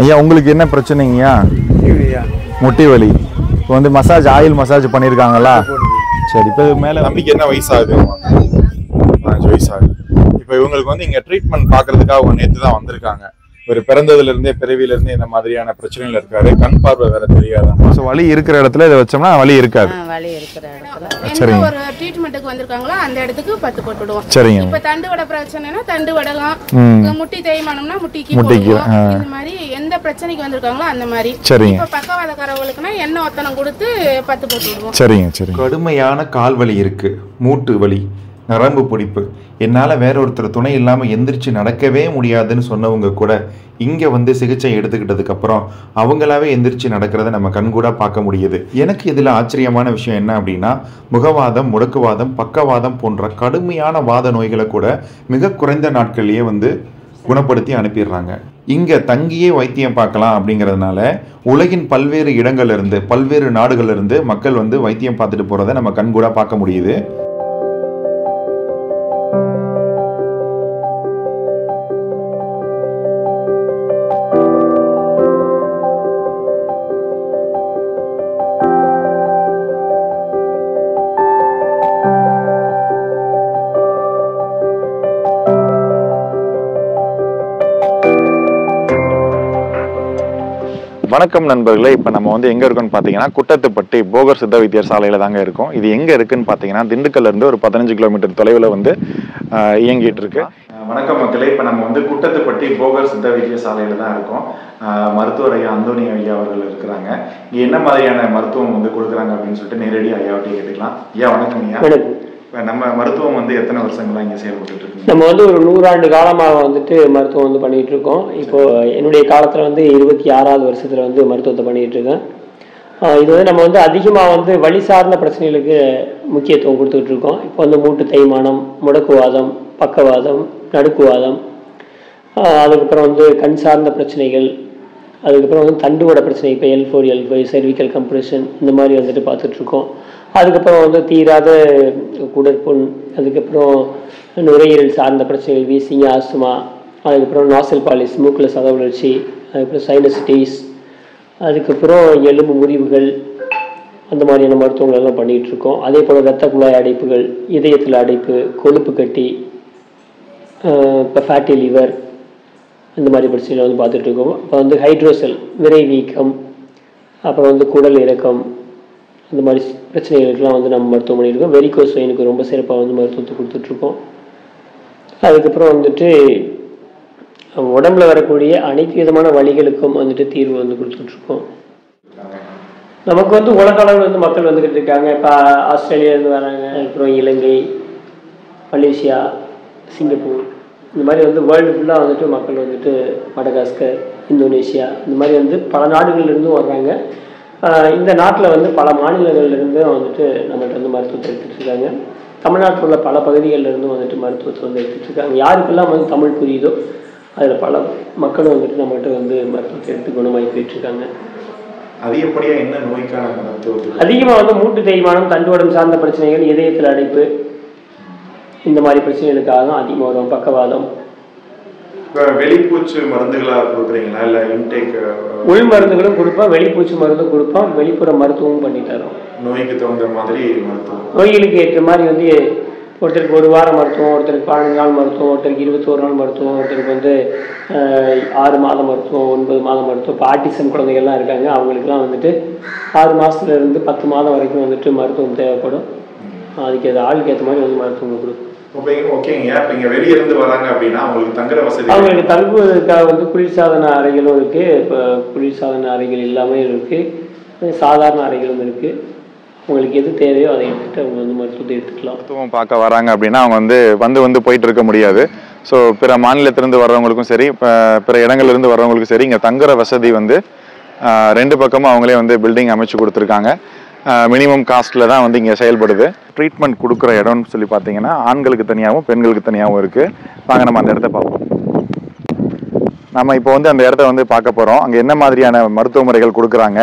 ஐயா உங்களுக்கு என்ன பிரச்சனைங்கய்யா? முட்டி வலி. இப்போ வந்து மசாஜ் ஆயில் மசாஜ் பண்ணியிருக்காங்களா? சரி. இப்போ மேலே தம்பிக்கு என்ன வயசாகுது? 5 வயசாகுது. இப்போ இவங்களுக்கு வந்து இங்கே ட்ரீட்மெண்ட் பார்க்கறதுக்காக அவங்க நேற்று தான் வந்திருக்காங்க. ஒரு பிறந்ததுலேருந்தே பிறவியிலேருந்தே இந்த மாதிரியான பிரச்சனைகள் இருக்காரு. கண் பார்வை வேற தெரியாதான். ஸோ வலி இருக்கிற இடத்துல இதை வச்சோம்னா வலி இருக்காது. வலி இருக்கிற இடத்துல சரிங்க. ஒரு ட்ரீட்மெண்ட்டுக்கு வந்திருக்காங்களோ அந்த இடத்துக்கு 10 போட்டுடுவோம். சரிங்க. இப்போ தண்டு வட பிரச்சனைனா தண்டு வடலாம், முட்டி தேய்மானம்னா முட்டிக்கு இந்த மாதிரி எந்த பிரச்சனைக்கு வந்திருக்காங்களோ அந்த மாதிரி. சரிங்க. இப்போ பக்கவாதக்காரவங்களுக்குனா எண்ணெய் ஒத்தனம் கொடுத்து 10 போட்டுடுவோம். சரிங்க. சரி. கடுமையான கால் வலி இருக்கு, மூட்டு வலி, நரம்பு பிடிப்பு, என்னால் வேற ஒருத்தர் துணை இல்லாமல் எந்திரிச்சு நடக்கவே முடியாதுன்னு சொன்னவங்க கூட இங்கே வந்து சிகிச்சை எடுத்துக்கிட்டதுக்கு அப்புறம் அவங்களாவே எந்திரிச்சு நடக்கிறத நம்ம கண்கூட பார்க்க முடியுது. எனக்கு இதில் ஆச்சரியமான விஷயம் என்ன அப்படின்னா, முகவாதம், முடக்குவாதம், பக்கவாதம் போன்ற கடுமையான வாத நோய்களை கூட மிக குறைந்த நாட்கள்லேயே வந்து குணப்படுத்தி அனுப்பிடுறாங்க. இங்கே தங்கியே வைத்தியம் பார்க்கலாம் அப்படிங்கிறதுனால உலகின் பல்வேறு இடங்கள்லேருந்து பல்வேறு நாடுகள்லேருந்து மக்கள் வந்து வைத்தியம் பார்த்துட்டு போகிறத நம்ம கண்கூட பார்க்க முடியுது. வணக்கம் நண்பர்களே. இப்போ நம்ம வந்து எங்கே இருக்கோம்னு பார்த்தீங்கன்னா குட்டத்துப்பட்டி போகர் சித்த வைத்தியர் சாலையில் தாங்க இருக்கும். இது எங்கே இருக்குன்னு பார்த்தீங்கன்னா திண்டுக்கல்லேருந்து ஒரு 15 கிலோமீட்டர் தொலைவில் வந்து இயங்கிட்டு இருக்கு. வணக்கம் மக்களே. இப்போ நம்ம வந்து குட்டத்துப்பட்டி போகர் சித்த வைத்தியர் சாலையில் தான் இருக்கோம். மருத்துவர் ஐயா அந்தோனி ஐயா அவர்கள் இருக்கிறாங்க. இங்கே என்ன மாதிரியான மருத்துவம் வந்து கொடுக்குறாங்க அப்படின்னு சொல்லிட்டு நேரடி ஐயாவட்டே கேட்டுக்கலாம். ஐயா வணக்கம் ஐயா. இப்போ நம்ம மருத்துவம் வந்து எத்தனை வருஷங்களா இங்கே செயல்பட்டு இருக்கு? நம்ம வந்து ஒரு 100 ஆண்டு காலமாக வந்துட்டு மருத்துவம் வந்து பண்ணிட்டு இருக்கோம். இப்போ என்னுடைய காலத்தில் வந்து 26வது வருஷத்துல வந்து மருத்துவத்தை பண்ணிட்டு இருக்கேன். இது வந்து நம்ம வந்து அதிகமாக வந்து வலி சார்ந்த பிரச்சனைகளுக்கு முக்கியத்துவம் கொடுத்துக்கிட்டு இருக்கோம். இப்போ வந்து மூட்டு தேய்மானம், முடக்குவாதம், பக்கவாதம், நடுக்குவாதம், அதுக்கப்புறம் வந்து கண் சார்ந்த பிரச்சனைகள், அதுக்கப்புறம் வந்து தண்டுவோட பிரச்சனை, இப்போ L4, L5, செர்விக்கல் கம்ப்ரெஷன் இந்த மாதிரி வந்துட்டு பார்த்துட்ருக்கோம். அதுக்கப்புறம் வந்து தீராத குடற்புண், அதுக்கப்புறம் நுரையீரல் சார்ந்த பிரச்சனைகள், வீசிங், ஆஸ்துமா, அதுக்கப்புறம் நாசல் பாலிஸ், மூக்கில் சத வளர்ச்சி, அதுக்கப்புறம் சைனசிட்டிஸ், அதுக்கப்புறம் எலும்பு முறிவுகள், அந்த மாதிரியான மருத்துவங்கள் எல்லாம் பண்ணிகிட்டு இருக்கோம். அதே போல் இரத்த குழாய் அடைப்புகள், இதயத்தில் அடைப்பு, கொழுப்பு கட்டி, இப்போ ஃபேட்டி லிவர், இந்த மாதிரி பிரச்சனைகளை வந்து பார்த்துட்ருக்கோம். இப்போ வந்து ஹைட்ரோசெல், விரை வீக்கம், அப்புறம் வந்து குடல் இறக்கம், இந்த மாதிரி பிரச்சனைகளுக்கெல்லாம் வந்து நம்ம மருத்துவம் பண்ணியிருக்கோம். வெரிகோஸ் வெயினுக்கு ரொம்ப சிறப்பாக வந்து மருத்துவத்தை கொடுத்துட்ருக்கோம். அதுக்கப்புறம் வந்துட்டு உடம்புல வரக்கூடிய அனைத்து விதமான வலிகளுக்கும் வந்துட்டு தீர்வு வந்து கொடுத்துட்ருக்கோம். நமக்கு வந்து உலக அளவில் வந்து மக்கள் வந்துக்கிட்டு இருக்காங்க. இப்போ ஆஸ்திரேலியாவிலேருந்து வராங்க, அப்புறம் இலங்கை, மலேசியா, சிங்கப்பூர், இந்த மாதிரி வந்து வேர்ல்டு ஃபுல்லாக வந்துட்டு மக்கள் வந்துட்டு மடகாஸ்கர், இந்தோனேஷியா, இந்த மாதிரி வந்து பல நாடுகள்லேருந்தும் வர்றாங்க. இந்த நாட்டில் வந்து பல மாநிலங்கள்லேருந்து வந்துட்டு நம்மகிட்ட வந்து மருத்துவத்தை எடுத்துகிட்ருக்காங்க. தமிழ்நாட்டில் உள்ள பல பகுதிகளிலிருந்தும் வந்துட்டு மருத்துவத்தை வந்து எடுத்துகிட்ருக்காங்க. யாருக்கெல்லாம் வந்து தமிழ் புரியுதோ அதில் பல மக்களும் வந்துட்டு நம்மகிட்ட வந்து மருத்துவத்தை எடுத்து குணமாகி போயிட்டுருக்காங்க. அதிகப்படியாக என்ன நோய்க்கான மருத்துவம்? அதிகமாக வந்து மூட்டு தேய்மானம், தண்டுவடம் சார்ந்த பிரச்சனைகள், இதயத்தில் அடைப்பு, இந்த மாதிரி பிரச்சனைகளுக்காக தான் அதிகமாக வரும். பக்கவாதம். இப்போ வெளிப்பூச்சு மருந்துகளாக கொடுக்குறீங்களா இல்லை இன்டேக்? உள் மருந்துகளும் கொடுப்போம், வெளிப்பூச்சி மருந்தும் கொடுப்போம், வெளிப்புற மருத்துவமும் பண்ணி தரோம். நோய்க்கு தகுந்த மாதிரி மருத்துவம், நோய்களுக்கு ஏற்ற மாதிரி வந்து ஒருத்தருக்கு 1 வார மருத்துவம், ஒருத்தருக்கு 15 நாள் மருத்துவம், ஒருத்தருக்கு 21 நாள் மருத்துவம், ஒருத்தருக்கு வந்து 6 மாத மருத்துவம், 9 மாத மருத்துவம். இப்போ ஆட்டிசம் குழந்தைகள்லாம் இருக்காங்க, அவங்களுக்குலாம் வந்துட்டு 6 மாதத்துலேருந்து 10 மாதம் வரைக்கும் வந்துட்டு மருத்துவம் தேவைப்படும். அதுக்கு அது ஆளுக்கு ஏற்ற மாதிரி வந்து மருத்துவம் கொடுக்கும். ஓகேங்க. இப்போ இங்கே வெளியே இருந்து வராங்க அப்படின்னா அவங்களுக்கு தங்குற வசதி? அவங்களுக்கு தங்குவதற்காக வந்து குளிர்சாதன அறைகளும் இருக்குது. இப்போ குளிர்சாதன அறைகள் இல்லாமல் இருக்குது, சாதாரண அறைகளும் இருக்குது. உங்களுக்கு எது தேவையோ அதை எடுத்துகிட்டு அவங்க வந்து மருத்துவத்தை எடுத்துக்கலாம். மருத்துவம் பார்க்க வராங்க அப்படின்னா அவங்க வந்து போயிட்டு இருக்க முடியாது. ஸோ பிற மாநிலத்திலிருந்து வர்றவங்களுக்கும் சரி, பிற இடங்கள்லேருந்து வர்றவங்களுக்கும் சரி, இங்கே தங்குற வசதி வந்து 2 பக்கமும் அவங்களே வந்து பில்டிங் அமைச்சு கொடுத்துருக்காங்க. மினிமம் காஸ்ட்டில் தான் வந்து இங்கே செயல்படுது. ட்ரீட்மெண்ட் கொடுக்குற இடம்னு சொல்லி பார்த்தீங்கன்னா ஆண்களுக்கு தனியாகவும் பெண்களுக்கு தனியாகவும் இருக்குது. வாங்க நம்ம அந்த இடத்த பார்ப்போம். நம்ம இப்போ வந்து அந்த இடத்த வந்து பார்க்க போகிறோம். அங்கே என்ன மாதிரியான மருத்துவ முறைகள் கொடுக்குறாங்க,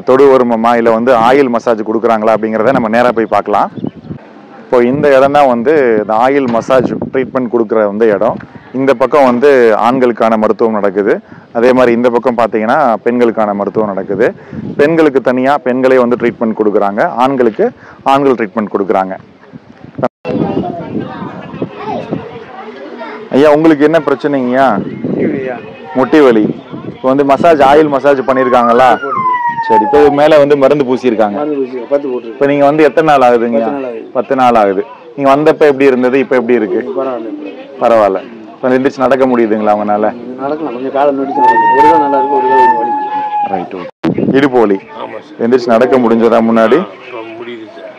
தொடு வருமமா இல்லை வந்து ஆயில் மசாஜ் கொடுக்குறாங்களா அப்படிங்கிறத நம்ம நேராக போய் பார்க்கலாம். இப்போ இந்த இடம் தான் வந்து இந்த ஆயில் மசாஜ் ட்ரீட்மெண்ட் கொடுக்குற வந்து இடம். இந்த பக்கம் வந்து ஆண்களுக்கான மருத்துவம் நடக்குது. அதே மாதிரி இந்த பக்கம் பார்த்தீங்கன்னா பெண்களுக்கான மருத்துவம் நடக்குது. பெண்களுக்கு தனியாக பெண்களே வந்து ட்ரீட்மெண்ட் கொடுக்குறாங்க, ஆண்களுக்கு ஆண்கள் ட்ரீட்மெண்ட் கொடுக்குறாங்க. ஐயா உங்களுக்கு என்ன பிரச்சனைங்கய்யா? முட்டி வலி. இப்போ வந்து மசாஜ் ஆயில் மசாஜ் பண்ணியிருக்காங்களா? சரி, இப்போ மேலே வந்து மருந்து பூசியிருக்காங்க. இப்போ நீங்கள் வந்து எத்தனை நாள் ஆகுதுங்க? 10 நாள் ஆகுது. நீங்கள் வந்தப்போ எப்படி இருந்தது, இப்போ எப்படி இருக்கு? பரவாயில்ல. இப்போ எந்திரிச்சு நடக்க முடியுதுங்களா அவங்களால? ரைட். இடுப்பு வலி எந்திரிச்சு நடக்க முடிஞ்சதா முன்னாடி?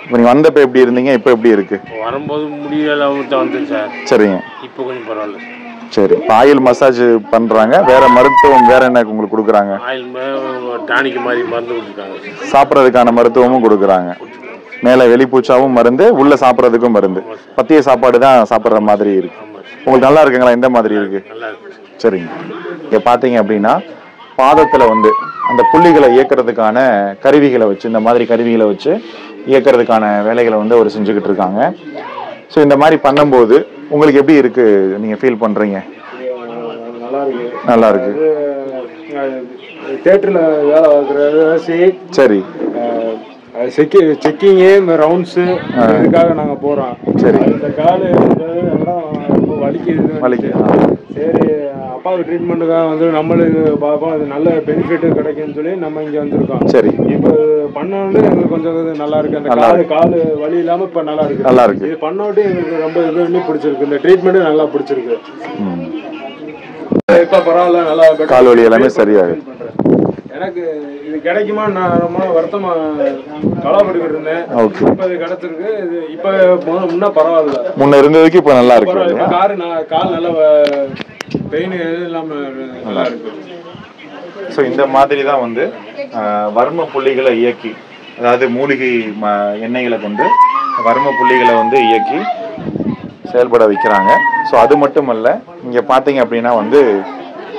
இப்போ நீங்கள் வந்தப்போ எப்படி இருந்தீங்க, இப்போ எப்படி இருக்கு? வரும்போது முடியல வந்து சார். சரிங்க, இப்போ கொஞ்சம் பரவாயில்ல. சரி. ஆயில் மசாஜ் பண்றாங்க, வேற மருத்துவம் வேற என்ன உங்களுக்கு கொடுக்குறாங்க? ஆயில் டானிக் மாதிரி மருந்து கொடுத்துருக்காங்க. சாப்பிட்றதுக்கான மருத்துவமும் கொடுக்குறாங்க. மேலே வெளிப்பூச்சாவும் மருந்து, உள்ள சாப்பிட்றதுக்கும் மருந்து. பத்திய சாப்பாடு தான் சாப்பிட்ற மாதிரி இருக்கு. உங்களுக்கு நல்லா இருக்குங்களா? எந்த மாதிரி இருக்கு? சரிங்க. இங்க பாத்தீங்க அப்படின்னா பாதத்துல வந்து அந்த புள்ளிகளை இயக்கிறதுக்கான கருவிகளை வச்சு, இந்த மாதிரி கருவிகளை வச்சு இயக்கிறதுக்கான வேலைகளை வந்து அவர் செஞ்சுக்கிட்டு இருக்காங்க. ஸோ இந்த மாதிரி பண்ணும்போது உங்களுக்கு எப்படி இருக்கு, நீங்க ஃபீல் பண்றீங்க? நல்லா இருக்கு. தியேட்டர்ல வேலை பார்க்குறது. சரி, செக்கிங்கு ரவுண்ட்ஸு இதுக்காக நாங்கள் போகிறோம். சரி. இந்த காலு ரொம்ப வலிக்குது. சரி, அப்பாவுக்கு ட்ரீட்மெண்ட்டுக்காக வந்து நம்மளுக்கு பார்ப்போம், அது நல்ல பெனிஃபிட் கிடைக்குன்னு சொல்லி நம்ம இங்கே வந்திருக்கோம். சரி. இப்போ பண்ணோன்னு எங்களுக்கு கொஞ்சம் நல்லா இருக்கு. அந்த காலு வலி இல்லாமல் இப்போ நல்லா இருக்கு. நல்லா இருக்கு. இது பண்ணோட்டு எங்களுக்கு ரொம்ப இது பிடிச்சிருக்கு. இந்த ட்ரீட்மெண்ட்டு நல்லா பிடிச்சிருக்கு. இப்போ பரவாயில்ல, நல்லா கால் வலி எல்லாமே சரியாகுது. எனக்கு இது கிடைக்குமா நான் ரொம்ப வருத்தமா கவலைப்பட்டுக்கிட்டு இருந்தேன். இப்போ இது கிடைச்சிருக்கு. இது இப்போ முன்ன பரவாயில்ல, முன்ன இருந்ததுக்கு இப்போ நல்லா இருக்கு. கால் நல்லா பெயின் இல்லாம நல்லா இருக்கு. ஸோ இந்த மாதிரி தான் வந்து வர்ம புள்ளிகளை இயக்கி, அதாவது மூலிகை எண்ணெய்களை கொண்டு வர்ம புள்ளிகளை வந்து இயக்கி செயல்பட வைக்கிறாங்க. ஸோ அது மட்டும் அல்ல, இங்கே பார்த்தீங்க அப்படின்னா வந்து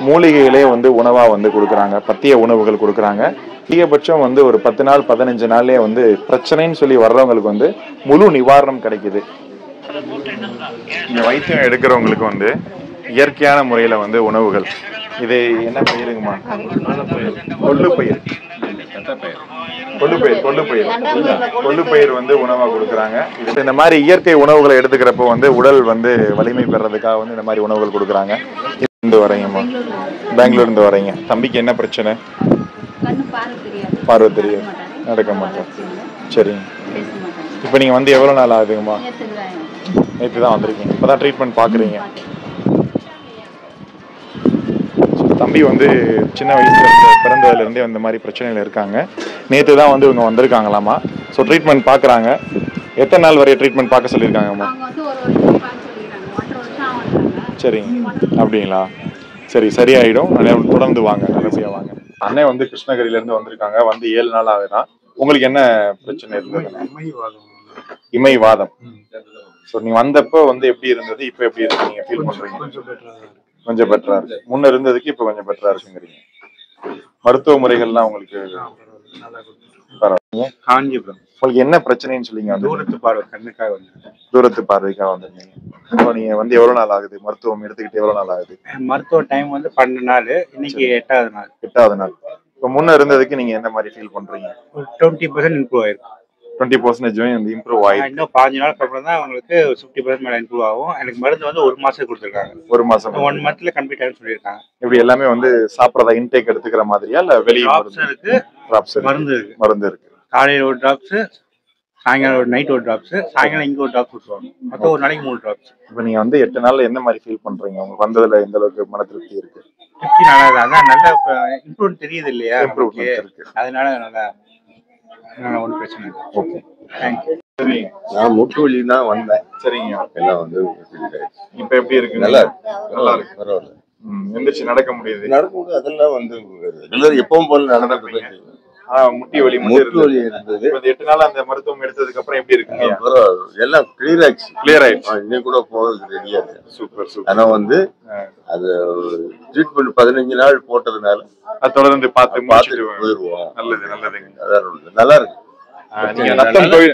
மூலிகைகளே வந்து உணவாக வந்து கொடுக்குறாங்க, பத்திய உணவுகள் கொடுக்குறாங்க. அதிகபட்சம் வந்து ஒரு 10 நாள் 15 நாள்லேயே வந்து பிரச்சனைன்னு சொல்லி வர்றவங்களுக்கு வந்து முழு நிவாரணம் கிடைக்குது. இந்த வைத்தியம் எடுக்கிறவங்களுக்கு வந்து இயற்கையான முறையில் வந்து உணவுகள், இது என்ன பயிருங்கம்மா? கொள்ளுப்பயிர். கொள்ளுப்பயிர் வந்து உணவா கொடுக்குறாங்க. இந்த மாதிரி இயற்கை உணவுகளை எடுத்துக்கிறப்போ வந்து உடல் வந்து வலிமை பெறதுக்காக வந்து இந்த மாதிரி உணவுகள் கொடுக்குறாங்க. இருந்து வரீங்கம்மா? பெங்களூர் இருந்து வரீங்க. தம்பிக்கு என்ன பிரச்சனை? பார்வை தெரியாது, நடக்க மாட்டேன். சரிங்க. இப்போ நீங்க வந்து எவ்வளவு நாள் ஆகுதுங்கம்மா? நேற்று தான் வந்திருக்கீங்க. இப்பதான் ட்ரீட்மெண்ட் பாக்குறீங்க. தம்பி வந்து சின்ன வயசுல பிறந்ததுல இருந்தே அந்த மாதிரி பிரச்சனைகள் இருக்காங்க. நேற்று தான் வந்து இவங்க வந்திருக்காங்களாமா. ஸோ ட்ரீட்மெண்ட் பார்க்குறாங்க. எத்தனை நாள் வரைய ட்ரீட்மெண்ட் பார்க்க சொல்லியிருக்காங்கம்மா? சரிங்க. அப்படிங்களா? சரி, சரியாயிடும். தொடர்ந்து வாங்க, நல்லபடியா வாங்க. அண்ணன் வந்து கிருஷ்ணகிரியிலேருந்து வந்திருக்காங்க. வந்து 7 நாள் ஆகுதான். உங்களுக்கு என்ன பிரச்சனை இருந்தது? இமைவாதம். ஸோ நீங்க வந்தப்போ வந்து எப்படி இருந்தது, இப்போ எப்படி இருக்கு, நீங்க ஃபீல் பண்றீங்க? கொஞ்சம் பெட்டரா இருக்கு. முன்ன இருந்ததுக்கு இப்போ கொஞ்சம் பெட்டரா இருக்குங்கிறீங்க. மருத்துவ முறைகள்லாம் உங்களுக்கு பரவாயில்லைங்க. காஞ்சிபுரம். உங்களுக்கு என்ன பிரச்சனைன்னு சொல்லிங்க? தூரத்து பார்வை கண்ணுக்காக வந்து. தூரத்து பார்வைக்காக வந்திருந்தீங்க. இப்போ நீங்க வந்து எவ்வளவு நாள் ஆகுது மருத்துவம் எடுத்துக்கிட்டு? எவ்வளவு நாள் ஆகுது? மருத்துவ டைம் வந்து 12 நாள். இன்னைக்கு 8வது நாள். 8வது நாள். இப்போ முன்ன இருந்ததுக்கு நீங்க என்ன மாதிரி ஃபீல் பண்றீங்க? 20% இம்ப்ரூவ் ஆயிருக்கு. 20% இம்ப்ரூவ் ஆயிருக்கு. இன்னும் 15 நாளுக்கு அப்புறம் தான் உங்களுக்கு 50% மேல இம்ப்ரூவ் ஆகும். எனக்கு மருந்து வந்து 1 மாசம் கொடுத்துருக்காங்க. 1 மாசம். 1 மந்த்ல கம்ப்ளீட் ஆகும் சொல்லியிருக்காங்க. இப்படி எல்லாமே வந்து சாப்பிட்றதா இன்டேக் எடுத்துக்கிற மாதிரியா இல்ல வெளியே? டிராப்ஸ் இருக்கு, மருந்து இருக்கு. மருந்து இருக்கு. காலையில ஒரு டிராப்ஸ், சாயங்காலம் ஒரு நைட் ஒரு டிராப்ஸ், சாயங்காலம் இங்க ஒரு டிராப்ஸ் கொடுத்துருவாங்க. மொத்தம் ஒரு நாளைக்கு 3 டிராப்ஸ். இப்போ நீங்க வந்து 8 நாள்ல என்ன மாதிரி ஃபீல் பண்றீங்க? உங்களுக்கு வந்ததுல எந்த அளவுக்கு மன திருப்தி இருக்கு? திருப்தி நல்லா இருக்கு. அதான் நல்ல இம்ப்ரூவ் தெரியுது இல்லையா? இம்ப்ரூவ்மென்ட் இருக்கு. அதனால நல்லா ஒன்றும் பிரச்சனை இல்லை. Okay, thank you. சரிங்க. நான் முட்டு வலி தான் வந்தேன். சரிங்க. எல்லாம் வந்து இப்ப எப்படி இருக்கு? நல்லா இருக்கு. நல்லா இருக்கு, பரவாயில்ல. எந்திரிச்சு நடக்க முடியுது. நடக்க முடியும். அதெல்லாம் வந்து ரெகுலர் எப்பவும் போல நடந்துட்டு. முட்டி வலி முட்டு வலி இருந்தது. 8 நாள் அந்த மருத்துவம் எடுத்ததுக்கு அப்புறம் எப்படி இருக்குங்க? பரவாயில்ல, எல்லாம் கிளியர் ஆயிடுச்சு. கிளியர் ஆயிடுச்சு. இன்னும் கூட போகிறதுக்கு ரெடியா இருக்கு. Super super. ஆனா வந்து அது ட்ரீட்மெண்ட் 15 நாள் போட்டதுனால தொடர்ந்து பார்த்து போயிடுவோம். நல்லது நல்லதுங்க. அதான் நல்லா இருக்கு. நீங்க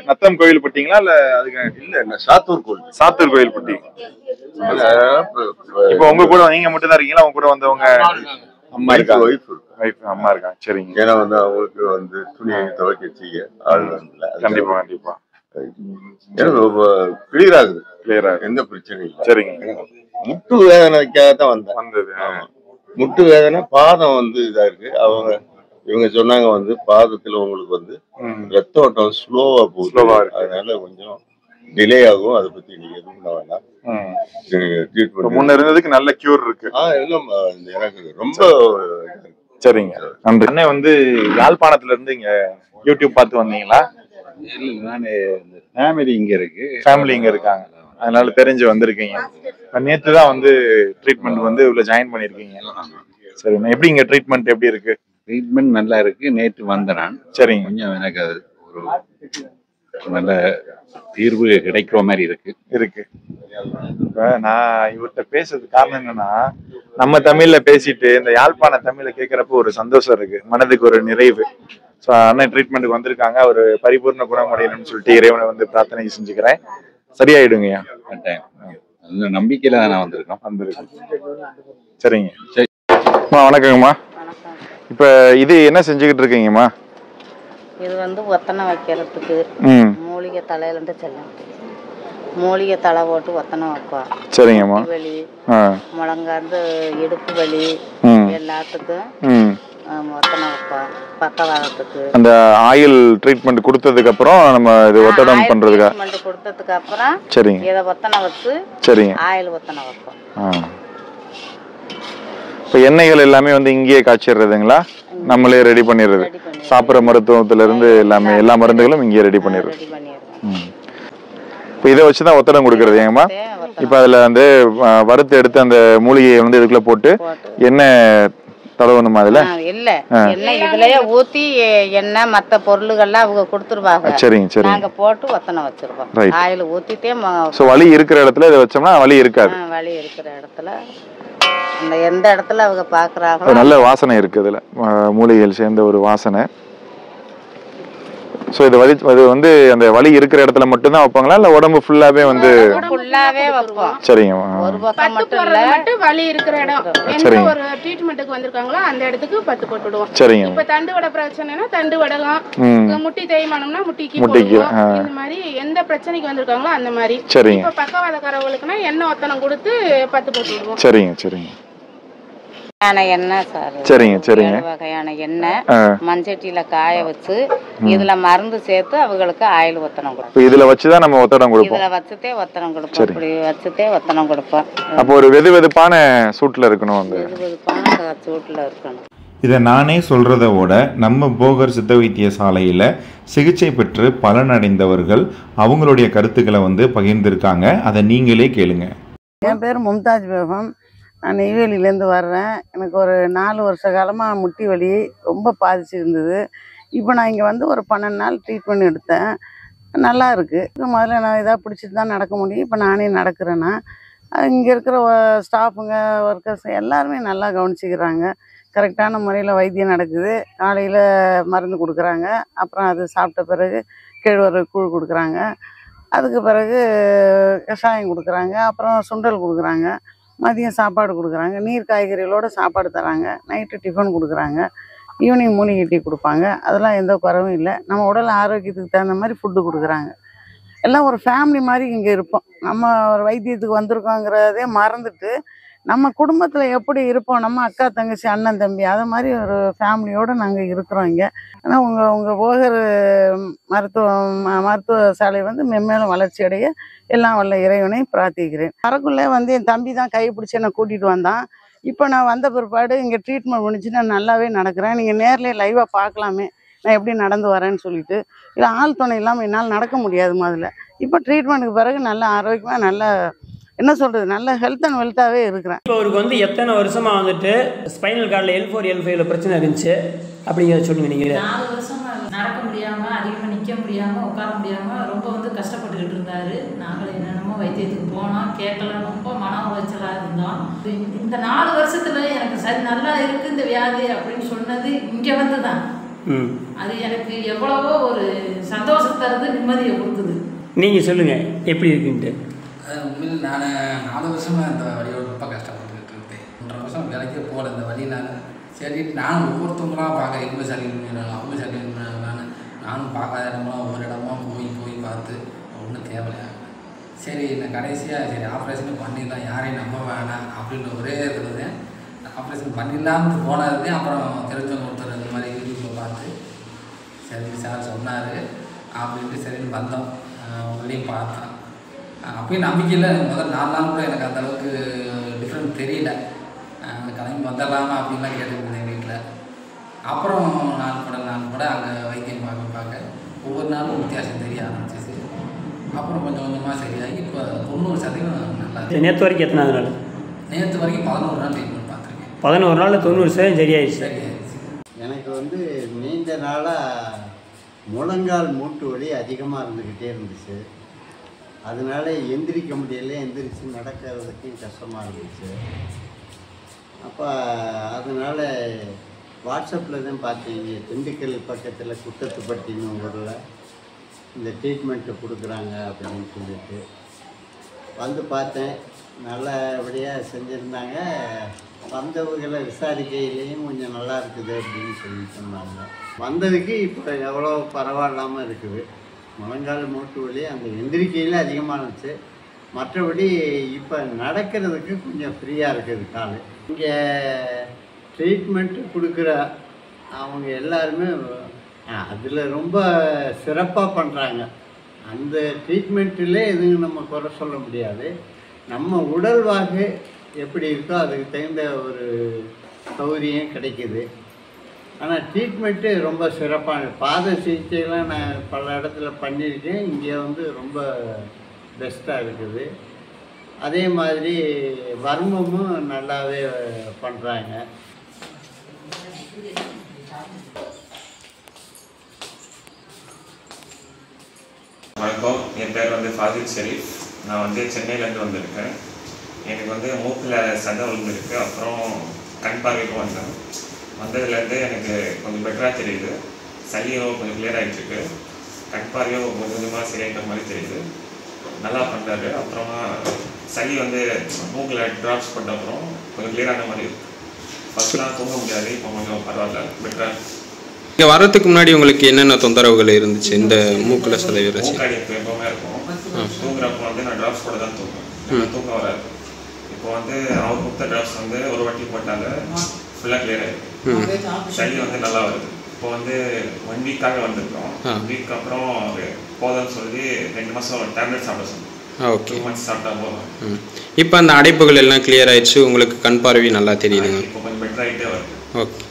நத்தம் கோயில் பட்டிங்களா இல்ல அதுக்கு இல்ல சாத்தூர் கோயில். சாத்தூர் கோயில் பட்டி. இப்போ உங்க கூட நீங்க மட்டும் தான் இருக்கீங்களா? உங்க கூட வந்தவங்க அம்மா இருக்காங்க, வைஃப் அம்மா இருக்காங்க. சரிங்க. ஏன்னா அவங்களுக்கு துணியை துவைக்க செய்ய ஆள் வரல. கண்டிப்பா கண்டிப்பா. கிளியர் ஆகுது, எந்த பிரச்சனையும் இல்லை. சரிங்க. முட்டு வேதனைக்காக தான் வந்தது. முட்டு வேதனை பாதம் இதா இருக்கு. இவங்க சொன்னாங்க பாதத்துல உங்களுக்கு ரத்த ஓட்டம் ஸ்லோவா போகுது, அதனால கொஞ்சம் டிலே ஆகும். அதை பத்தி நீங்க எதுவும் பண்ண வேண்டாம். முன்ன இருந்ததுக்கு நல்ல கியூர் இருக்கு. எனக்கு ரொம்ப சரிங்க. அண்ணே யாழ்ப்பாணத்துல இருந்து இங்க யூடியூப் பார்த்து வந்தீங்களா? இல்ல, நானு ஃபேமிலி இங்க இருக்கு. ஃபேமிலி இங்க இருக்காங்க, அதனால தெரிஞ்சு வந்திருக்கீங்க. நேத்து தான் ட்ரீட்மெண்ட் உள்ள ஜாயின் பண்ணிருக்கீங்க. சரிண்ணா, எப்படி இங்க ட்ரீட்மெண்ட் எப்படி இருக்கு? ட்ரீட்மெண்ட் நல்லா இருக்கு. நேற்று வந்தேன் நான். சரிங்க. கொஞ்சம் எனக்கு ஒரு நல்ல தீர்வு கிடைக்கிற மாதிரி இருக்கு. இப்ப நான் இவர்கிட்ட பேசுறது காரணம் என்னன்னா, நம்ம தமிழ்ல பேசிட்டு இந்த யாழ்ப்பாண தமிழ்ல கேட்கறப்ப ஒரு சந்தோஷம் இருக்கு, மனதுக்கு ஒரு நிறைவு. ஸோ அண்ணன் ட்ரீட்மெண்ட்டுக்கு வந்திருக்காங்க, ஒரு பரிபூர்ண குணமடையணும்னு சொல்லிட்டு இறைவனை பிரார்த்தனை செஞ்சுக்கிறேன். சரியாயிடுங்கய்யா. அந்த நம்பிக்கையில நான் வந்திருக்கேன். சரிங்க. வணக்கங்கம்மா. இப்ப இது என்ன செஞ்சுக்கிட்டு இருக்கீங்கம்மா? இது ஒத்தனை வைக்கிறதுக்கு மூலிகை தலையிலேருந்து செல்லும். மூலிகை தலை போட்டு ஒத்தனை வைப்பா. சரிங்கம்மா. வலி, முழங்காந்து இடுப்பு வலி எல்லாத்துக்கும் ஒத்தனை வைப்பா. பக்கவாதத்துக்கு அந்த ஆயில் ட்ரீட்மெண்ட் கொடுத்ததுக்கு அப்புறம் நம்ம இது ஒத்தடம் பண்றதுக்கு ட்ரீட்மெண்ட் கொடுத்ததுக்கு அப்புறம் சரிங்க, இதை ஒத்தனை வச்சு சரிங்க ஆயில் ஒத்தனை வைப்போம். இப்போ எண்ணெய்கள் எல்லாமே இங்கேயே காய்ச்சிடுறதுங்களா? நம்மளே ரெடி பண்ணிடுறது? சாப்பிட்ற மருத்துவத்துல இருந்து எல்லாமே எல்லா மருந்துகளும் இங்கேயே ரெடி பண்ணிடுறது. இப்போ இதை வச்சுதான் ஒத்தடம் கொடுக்கறது ஏங்கம்மா? இப்போ அதுல வறுத்து எடுத்து அந்த மூலிகையை இதுக்குள்ள போட்டு எண்ணெய் தடவணுமா? அதுல இல்ல, எண்ணெய் இதுலயே ஊத்தி எண்ணெய் மத்த பொருள்கள்லாம் அவங்க கொடுத்துருவாங்க. சரிங்க சரி. நாங்க போட்டு ஒத்தனை வச்சிருக்கோம். ஆயில் ஊத்திட்டே. சோ வலி இருக்கிற இடத்துல இதை வச்சோம்னா வலி இருக்காது. வலி இருக்கிற இடத்துல அந்த எந்த இடத்துல அவங்க பாக்குறாங்களோ நல்ல வாசனை இருக்கு இதுல, மூலிகைகள் சேர்ந்த ஒரு வாசனை. சோ இது அந்த வலி இருக்கிற இடத்துல மட்டும் தான் வைப்பாங்களா இல்ல உடம்பு ஃபுல்லாவே ஃபுல்லாவே வைப்போம்? சரிங்க. ஒரு பக்கம் மட்டும் இல்ல, வலி இருக்கிற இடம் எந்த ஒரு ட்ரீட்மென்ட்க்கு வந்திருக்காங்களோ அந்த இடத்துக்கு பத்து போட்டுடுவோம். சரிங்க. இப்ப தண்டு வட பிரச்சனைனா தண்டு வடலாம், முட்டி தேய்மானம்னா முட்டிக்கு போடுவோம். இந்த மாதிரி எந்த பிரச்சனைக்கு வந்திருக்காங்களோ அந்த மாதிரி. இப்ப பக்கவாதக்காரவங்களுக்குனா எண்ணெய் ஒத்தனம் கொடுத்து பத்து போட்டுடுவோம். சரிங்க சரிங்க. எண்ணெய் சார். சரிங்க சரிங்க. வகையான எண்ணெய் மஞ்சட்டியில காய வச்சு இதுல மருந்து சேர்த்து அவங்களுக்கு ஆயில் ஒத்தனம் கொடுப்போம். இதுல வச்சுதான் நம்ம ஒத்தடம் கொடுப்போம். இதுல வச்சுட்டே ஒத்தனம் கொடுப்போம். இப்படி வச்சுட்டே ஒத்தனம் கொடுப்போம். அப்போ ஒரு வெதுவெதுப்பான சூட்ல இருக்கணும். வெதுவெதுப்பான சூட்ல இருக்கணும். இதை நானே சொல்கிறத விட நம்ம போகர் சித்த வைத்தியசாலையில் சிகிச்சை பெற்று பலனடைந்தவர்கள் அவங்களுடைய கருத்துக்களை பகிர்ந்திருக்காங்க. அதை நீங்களே கேளுங்க. என் பேர் மும்தாஜ் பேகம். நான் நெய்வேலியிலேருந்து வர்றேன். எனக்கு ஒரு 4 வருஷ காலமாக முட்டி வலி ரொம்ப பாதிச்சிருந்தது. இப்போ நான் இங்கே ஒரு 12 நாள் ட்ரீட்மெண்ட் எடுத்தேன். நல்லா இருக்குது. முதல்ல நான் இதாக பிடிச்சிட்டு தான் நடக்க முடியும். இப்போ நானே நடக்கிறேன்னா இங்கே இருக்கிற ஸ்டாஃபுங்க ஒர்க்கர்ஸ் எல்லாருமே நல்லா கவனிச்சிக்கிறாங்க. கரெக்டான முறையில் வைத்தியம் நடக்குது. காலையில் மருந்து கொடுக்குறாங்க, அப்புறம் அது சாப்பிட்ட பிறகு கேழ்வரகு கூழ் கொடுக்குறாங்க, அதுக்கு பிறகு கஷாயம் கொடுக்குறாங்க, அப்புறம் சுண்டல் கொடுக்குறாங்க, மதியம் சாப்பாடு கொடுக்குறாங்க, நீர் காய்கறிகளோடு சாப்பாடு தராங்க, நைட்டு டிஃபன் கொடுக்குறாங்க, ஈவினிங் மூலிகை டீ கொடுப்பாங்க. அதெல்லாம் எந்த குறவும் இல்லை. நம்ம உடல் ஆரோக்கியத்துக்கு தகுந்த மாதிரி ஃபுட்டு கொடுக்குறாங்க. எல்லாம் ஒரு ஃபேமிலி மாதிரி இங்கே இருப்போம். நம்ம ஒரு வைத்தியத்துக்கு வந்திருக்கோங்கிறதே மறந்துட்டு நம்ம குடும்பத்தில் எப்படி இருப்போம், நம்ம அக்கா தங்கச்சி அண்ணன் தம்பி அதை மாதிரி ஒரு ஃபேமிலியோடு நாங்கள் இருக்கிறோம் இங்கே. ஆனால் உங்கள் போகர் மருத்துவ சாலை மென்மேலும் வளர்ச்சி அடைய எல்லாம் வல்ல இறைவனை பிரார்த்திக்கிறேன். வரக்குள்ளே என் தம்பி தான் கை பிடிச்சி என்னை கூட்டிகிட்டு வந்தான். இப்போ நான் வந்த பிற்பாடு இங்கே ட்ரீட்மெண்ட் முடிச்சு நான் நல்லாவே நடக்கிறேன். நீங்கள் நேர்லேயே லைவாக பார்க்கலாமே நான் எப்படி நடந்து வரேன்னு சொல்லிட்டு. இல்லை ஆள் துணை இல்லாமல் என்னால் நடக்க முடியாது முதல்ல. இப்போ ட்ரீட்மெண்ட்டுக்கு பிறகு நல்ல ஆரோக்கியமாக நல்ல என்ன சொல்கிறது நல்ல ஹெல்த் அண்ட் வெல்த்தாகவே இருக்கிறேன். இப்போ அவருக்கு எத்தனை வருஷமாக ஸ்பைனல் கார்டில் L4 L5 பிரச்சனை இருந்துச்சு அப்படிங்கிறத சொல்லுங்கள். நீங்கள் 4 வருஷமாக நடக்க முடியாமல், அதிகமாக நிற்க முடியாமல், உட்கார முடியாமல் ரொம்ப கஷ்டப்பட்டுக்கிட்டு இருந்தார். நாங்கள் என்னென்னமோ வைத்தியத்துக்கு போனோம், கேட்கல, ரொம்ப மன உளைச்சலாக இருந்தோம். இந்த 4 வருஷத்தில் எனக்கு சரி நல்லா இருக்குது இந்த வியாதி அப்படின்னு சொன்னது இங்கே தான். அது எனக்கு எவ்வளவோ ஒரு சந்தோஷம் தருது, நிம்மதியை கொடுக்குது. நீங்கள் சொல்லுங்கள் எப்படி இருக்குன்ட்டு. உண்மையில் நான் 4 வருஷமாக இந்த வழியோடு ரொம்ப கஷ்டப்பட்டுக்கிட்டு இருந்தேன். 1.5 வருஷம் வேலைக்கே போகல இந்த வழியினால். சரி நானும் ஒவ்வொருத்தவங்களாம் பார்க்க இவங்க சரி அவங்க சரி நானும் பார்க்காத இடமெல்லாம் ஒவ்வொரு இடமா போய் பார்த்து ஒன்றும் தேவையில்லை. சரி நான் கடைசியாக சரி ஆப்ரேஷன் பண்ணிடலாம், யாரையும் நம்ப வேணாம் அப்படின்ற ஒரே இதில் தான் ஆப்ரேஷன் பண்ணிடலாம்னு போனது. அப்புறம் தெரிஞ்சவங்க ஒருத்தர் இந்த மாதிரி யூடியூப்பில் பார்த்து சரி சார் சொன்னார் அப்படின்ட்டு சரின்னு வந்தோம். உங்களையும் பார்த்தேன். அப்பயும் நம்பிக்கையில் முதல் 4 நாள் கூட எனக்கு அந்தளவுக்கு டிஃப்ரெண்ட் தெரியல. கிளம்பி வந்துடலாமா அப்படின்லாம் கேட்டுருந்தேன் வீட்டில். அப்புறம் 4 கூட அங்கே வைத்தியம் பார்க்க ஒவ்வொரு நாளும் வித்தியாசம் தெரிய ஆரம்பிச்சிச்சு. அப்புறம் கொஞ்சம் கொஞ்சமாக சரியாகி இப்போ 90% நல்லா இருக்கு. நேற்று வரைக்கும் எத்தனை நாள்? நேற்று வரைக்கும் 11 நாள் ட்ரீட்மெண்ட் பார்த்துருக்கேன். 11 நாளில் 90% சரியாயிடுச்சு. எனக்கு வந்து நீண்ட நாளாக முழங்கால் மூட்டு வலி அதிகமாக இருந்துக்கிட்டே இருந்துச்சு. அதனால எந்திரிக்க முடியல, எந்திரிச்சு நடக்கிறதுக்கு கஷ்டமாக இருந்துச்சு. அப்போ அதனால் வாட்ஸ்அப்பில் தான் பார்த்தீங்க, திண்டுக்கல் பக்கத்தில் குட்டத்துப்பட்டின்னு ஊரில் இந்த ட்ரீட்மெண்ட்டு கொடுக்குறாங்க அப்படின்னு சொல்லிட்டு வந்து பார்த்தேன். நல்லபடியாக செஞ்சுருந்தாங்க. வந்தவங்களை விசாரிக்கையிலையும் கொஞ்சம் நல்லா இருக்குது அப்படின்னு சொல்லி சொன்னாங்க. வந்ததுக்கு இப்போ எவ்வளோ பரவாயில்லாமல் இருக்குது. முழங்கால் மூட்டு வலி அந்த எந்திரிக்கையில் அதிகமாக இருந்துச்சு. மற்றபடி இப்போ நடக்கிறதுக்கு கொஞ்சம் ஃப்ரீயாக இருக்குது கால். இங்கே ட்ரீட்மெண்ட்டு கொடுக்குற அவங்க எல்லாருமே அதில் ரொம்ப சிறப்பாக பண்ணுறாங்க. அந்த ட்ரீட்மெண்ட்டில் எதுவும் நம்ம குறை சொல்ல முடியாது. நம்ம உடல்வாகு எப்படி இருக்கோ அதுக்கு தகுந்த ஒரு சௌகரியம் கிடைக்கிது. ஆனால் ட்ரீட்மெண்ட்டு ரொம்ப சிறப்பான பாத சிகிச்சைலாம் நான் பல இடத்துல பண்ணியிருக்கேன். இங்கே வந்து ரொம்ப பெஸ்ட்டாக இருக்குது. அதே மாதிரி வர்மமும் நல்லாவே பண்ணுறாங்க. வணக்கம், என் பேர் வந்து ஃபாசில் ஷெரீஃப். நான் வந்து சென்னையிலேருந்து வந்திருக்கேன். எனக்கு வந்து மூக்கில் சதை விழுந்துருக்கு. அப்புறம் கண் பார்வைக்கும் வந்தேன். வந்ததுலேருந்து எனக்கு கொஞ்சம் பெட்டராக தெரியுது. சளியும் கொஞ்சம் கிளியர் ஆகிட்டுருக்கு. கண் பார்வையும் கொஞ்சம் கொஞ்சமாக சரியாகிற மாதிரி தெரியுது. நல்லா பண்ணுறாரு. அப்புறமா சளி வந்து மூக்கில் ட்ராப்ஸ் பண்ண அப்புறம் கொஞ்சம் கிளியரான மாதிரி இருக்குது. ஃபஸ்ட்லாம் தூங்க முடியாது, இப்போ கொஞ்சம் பரவாயில்ல, பெட்டராக. இங்கே வர்றதுக்கு முன்னாடி உங்களுக்கு என்னென்ன தொந்தரவுகள் இருந்துச்சு இந்த மூக்கில் சதை விரச்சி? மூக்காடிப்பு எப்போவுமே இருக்கும். தூங்குறப்போ வந்து நான் ட்ராப்ஸ் போட தான் தூங்குவேன். தூக்கம் வராது. இப்போ வந்து அவர் கொடுத்த ட்ராப்ஸ் வந்து ஒரு வாட்டி போட்டாங்க, ஃபுல்லாக கிளியர் ஆகிருக்கு. சளி வந்து நல்லா வருது. இப்போ வந்து 1 வீக்காக வந்திருக்கோம். 1 வீக் அப்புறம் போதும்னு சொல்லி 2 மாதம் டேப்லெட் சாப்பிட சொன்னோம். ஓகே, 2 months சாப்பிட்டா போதும். இப்போ அந்த அடைப்புகள் எல்லாம் கிளியர் ஆயிடுச்சு. உங்களுக்கு கண் பார்வை நல்லா தெரியுதுங்க. இப்போ கொஞ்சம் பெட்டர் ஆகிட்டே வருது. ஓகே,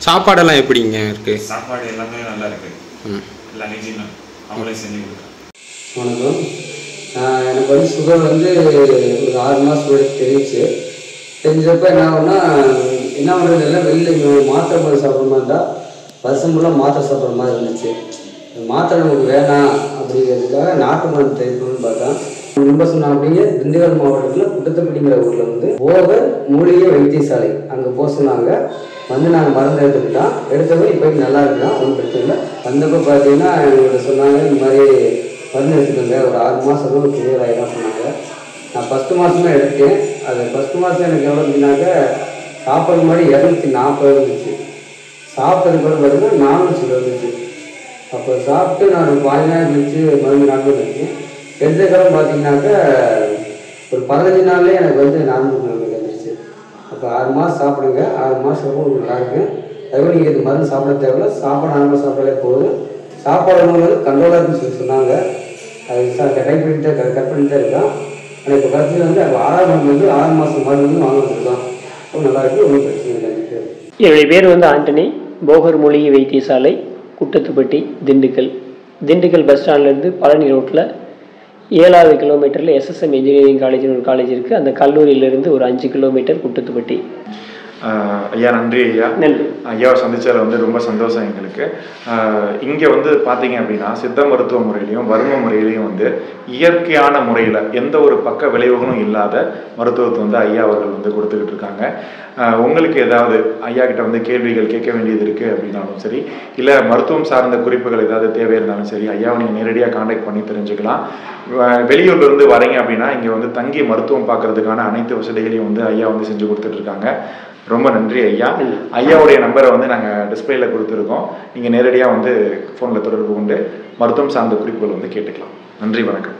சாப்பாடெல்லாம் எப்படிங்க இருக்கு? சாப்பாடு எல்லாமே நல்லா இருக்கு. எல்லாம் ஹைஜீனாக அவங்களே செஞ்சு கொடுக்குறேன். வணக்கம். எனக்கு வந்து சுகர் வந்து ஒரு 6 மாதம் வரைக்கும் தெரிஞ்சிச்சு. தெரிஞ்சப்போ என்ன ஆகும்னா, என்ன பண்ணுறது இல்லை, வெளியில் மாத்திரை போய் சாப்பிட்ற மாதிரி இருந்தால் வருஷம் ஃபுல்லாக மாத்திரை சாப்பிட்ற மாதிரி இருந்துச்சு. மாத்திரை நமக்கு வேணாம் அப்படிங்கிறதுக்காக நாட்டு மருந்து ட்ரை பண்ணணும்னு பார்த்தா ரொம்ப சொன்னால் அப்படிங்க, திண்டுக்கல் மாவட்டத்தில் குட்டத்துப்பட்டிங்கிற ஊரில் வந்து போகர் மூலிகை வைத்தியசாலை அங்கே போக சொன்னாங்க. வந்து நாங்கள் மருந்து எடுத்துக்கிட்டோம். எடுத்தப்போ இப்போ நல்லா இருக்கலாம், ஒன்றும் பிரச்சனை இல்லை. வந்தப்போ பார்த்தீங்கன்னா எங்கள்கிட்ட சொன்னாங்க, இந்த மாதிரி மருந்து எடுத்துக்கோங்க, ஒரு 6 மாதம் கிளியர் ஆகிடும் சொன்னாங்க. நான் 1 மாதமே எடுத்தேன். அது 1 மாதம் எனக்கு எவ்வளோ இருந்துச்சுனாக்க, சாப்பிட்றது முன்னாடி 240 இருந்துச்சு. சாப்பிட்டது கூட பார்த்தீங்கன்னா 400 இருந்துச்சு. அப்போ சாப்பிட்டு நான் 15 நாள் கழிச்சு மருந்து நார்மல் இருந்துச்சு. எடுத்ததுக்கப்புறம் பார்த்தீங்கன்னாக்க ஒரு 15 நாள்லேயே எனக்கு வந்து நார்மல் வந்துருச்சு. அப்போ 6 மாதம் சாப்பிடுங்க, 6 மாதம் உங்களுக்கு நல்லாயிருக்கு. அதுவும் நீங்கள் இது மருந்து சாப்பிட தேவையில்ல, சாப்பாடு நார்மல் சாப்பிடாலே போதும். சாப்பாடு வந்து கண்ட்ரோலாக இருக்குன்னு சொல்லி சொன்னாங்க. அது டைப் பண்ணிட்டு கட் பண்ணிட்டே இருக்கான். ஆனால் இப்போ கடைசியில் வந்து 6ஆம் மருந்து வந்து 6 மாதம் மருந்து வந்து வாங்க வந்துருக்கான். ரொம்ப நல்லாயிருக்கு, ஒன்றும் பிரச்சனை இல்லை. என்னுடைய பேர் வந்து ஆண்டனி. போகர் மூலிகை வைத்தியசாலை, குட்டத்துப்பட்டி, திண்டுக்கல். திண்டுக்கல் பஸ் ஸ்டாண்ட்லேருந்து பழனி ரோட்டில் 7வது கிலோமீட்டரில் SSM இன்ஜினியரிங் காலேஜ்னு ஒரு காலேஜ் இருக்குது. அந்த கல்லூரியிலேருந்து ஒரு 5 கிலோமீட்டர் குட்டத்துப்பட்டி. ஐயா நன்றி ஐயா. ஐயாவை சந்திச்சதில் வந்து ரொம்ப சந்தோஷம் எங்களுக்கு. இங்கே வந்து பார்த்தீங்க அப்படின்னா சித்த மருத்துவ முறையிலையும் வர்ம முறையிலையும் வந்து இயற்கையான முறையில் எந்த ஒரு பக்க விளைவுகளும் இல்லாத மருத்துவத்தை வந்து ஐயா அவர்கள் வந்து கொடுத்துக்கிட்டு இருக்காங்க. உங்களுக்கு ஏதாவது ஐயா கிட்ட வந்து கேள்விகள் கேட்க வேண்டியது இருக்குது அப்படின்னாலும் சரி, இல்லை மருத்துவம் சார்ந்த குறிப்புகள் ஏதாவது தேவை இருந்தாலும் சரி, ஐயாவை நீங்கள் நேரடியாக காண்டாக்ட் பண்ணி தெரிஞ்சுக்கலாம். வெளியூர்லேருந்து வரீங்க அப்படின்னா இங்கே வந்து தங்கி மருத்துவம் பார்க்கறதுக்கான அனைத்து வசதிகளையும் வந்து ஐயா வந்து செஞ்சு கொடுத்துட்டு இருக்காங்க. ரொம்ப நன்றி ஐயா. ஐயாவுடைய நம்பரை வந்து நாங்கள் டிஸ்பிளேல கொடுத்துருக்கோம். நீங்கள் நேரடியாக வந்து ஃபோனில் தொடர்பு கொண்டு மருத்துவம் சார்ந்த குறிப்புகள் வந்து கேட்டுக்கலாம். நன்றி, வணக்கம்.